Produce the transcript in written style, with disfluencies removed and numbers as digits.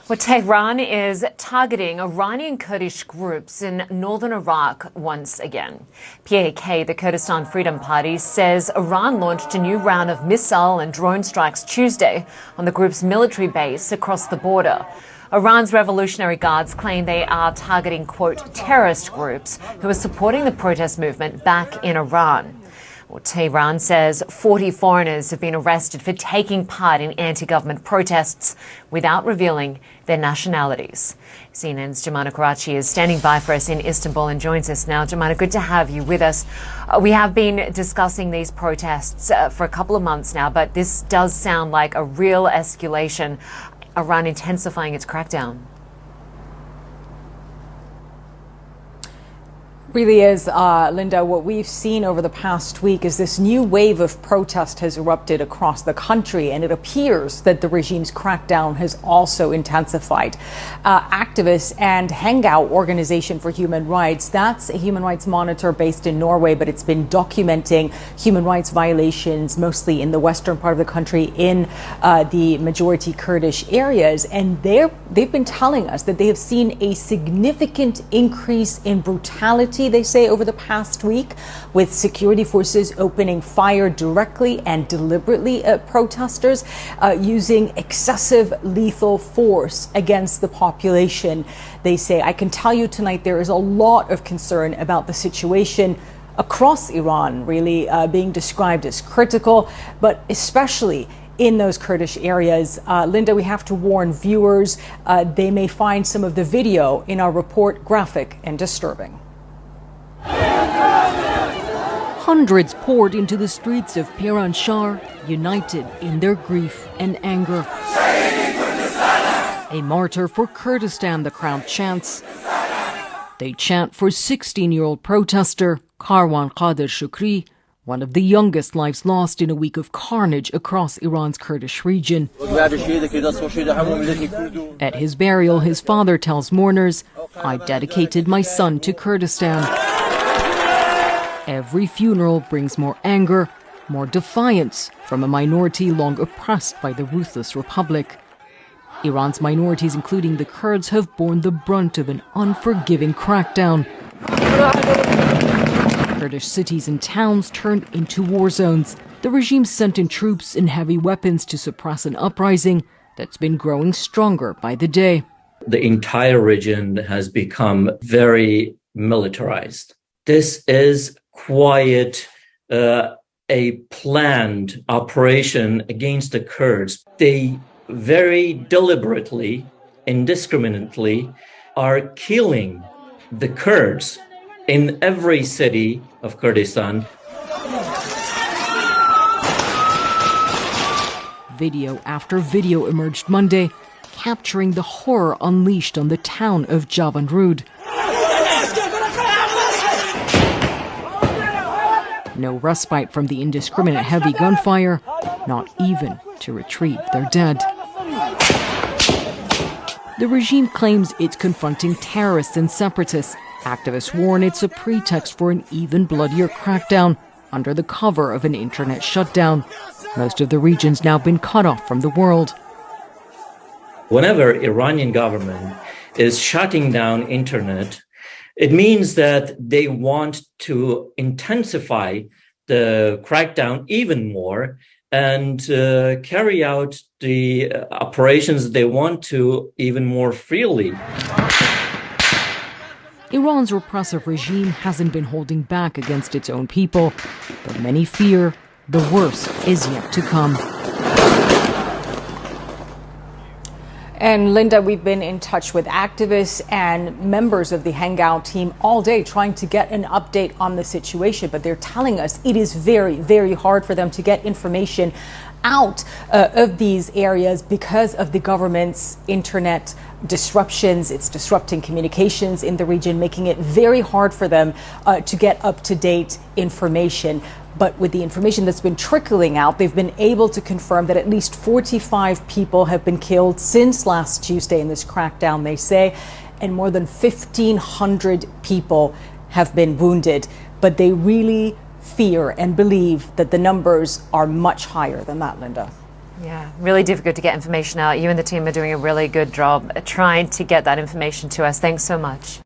Well, Tehran is targeting Iranian Kurdish groups in northern Iraq once again. PKK, the Kurdistan Freedom Party, says Iran launched a new round of missile and drone strikes Tuesday on the group's military base across the border. Iran's Revolutionary Guards claim they are targeting, quote, terrorist groups who are supporting the protest movement back in Iran. Well, Tehran says 40 foreigners have been arrested for taking part in anti-government protests without revealing their nationalities. CNN's Jemana Karachi is standing by for us in Istanbul and joins us now. Jemana, good to have you with us. We have been discussing these protests for a couple of months now, but this does sound like a real escalation, Iran intensifying its crackdown. Really is, Linda. What we've seen over the past week is this new wave of protest has erupted across the country, and it appears that the regime's crackdown has also intensified. Activists and Hangout Organization for Human Rights, that's a human rights monitor based in Norway, but it's been documenting human rights violations mostly in the western part of the country in the majority Kurdish areas. And they've been telling us that they have seen a significant increase in brutality, they say, over the past week, with security forces opening fire directly and deliberately at protesters, using excessive lethal force against the population. They say, I can tell you tonight there is a lot of concern about the situation across Iran, really being described as critical, but especially in those Kurdish areas. Linda, we have to warn viewers, they may find some of the video in our report graphic and disturbing. Hundreds poured into the streets of Piran-Shar, united in their grief and anger. A martyr for Kurdistan, the crowd chants. They chant for 16-year-old protester Karwan Qadir Shukri, one of the youngest lives lost in a week of carnage across Iran's Kurdish region. At his burial, his father tells mourners, I dedicated my son to Kurdistan. Every funeral brings more anger, more defiance from a minority long oppressed by the ruthless republic. Iran's minorities, including the Kurds, have borne the brunt of an unforgiving crackdown. Kurdish cities and towns turned into war zones. The regime sent in troops and heavy weapons to suppress an uprising that's been growing stronger by the day. The entire region has become very militarized. This is quite a planned operation against the Kurds. They very deliberately, indiscriminately are killing the Kurds in every city of Kurdistan. Video after video emerged Monday, capturing the horror unleashed on the town of Javanrud. No respite from the indiscriminate heavy gunfire, not even to retrieve their dead. The regime claims it's confronting terrorists and separatists. Activists warn it's a pretext for an even bloodier crackdown under the cover of an internet shutdown. Most of the region's now been cut off from the world. Whenever Iranian government is shutting down internet, it means that they want to intensify the crackdown even more and carry out the operations they want to even more freely. Iran's repressive regime hasn't been holding back against its own people, but many fear the worst is yet to come. And Linda, we've been in touch with activists and members of the Hangout team all day trying to get an update on the situation, but they're telling us it is very, very hard for them to get information out of these areas because of the government's internet disruptions. It's disrupting communications in the region, making it very hard for them to get up-to-date information. But with the information that's been trickling out, they've been able to confirm that at least 45 people have been killed since last Tuesday in this crackdown, they say, and more than 1,500 people have been wounded. But they really fear and believe that the numbers are much higher than that, Linda. Yeah, really difficult to get information out. You and the team are doing a really good job trying to get that information to us. Thanks so much.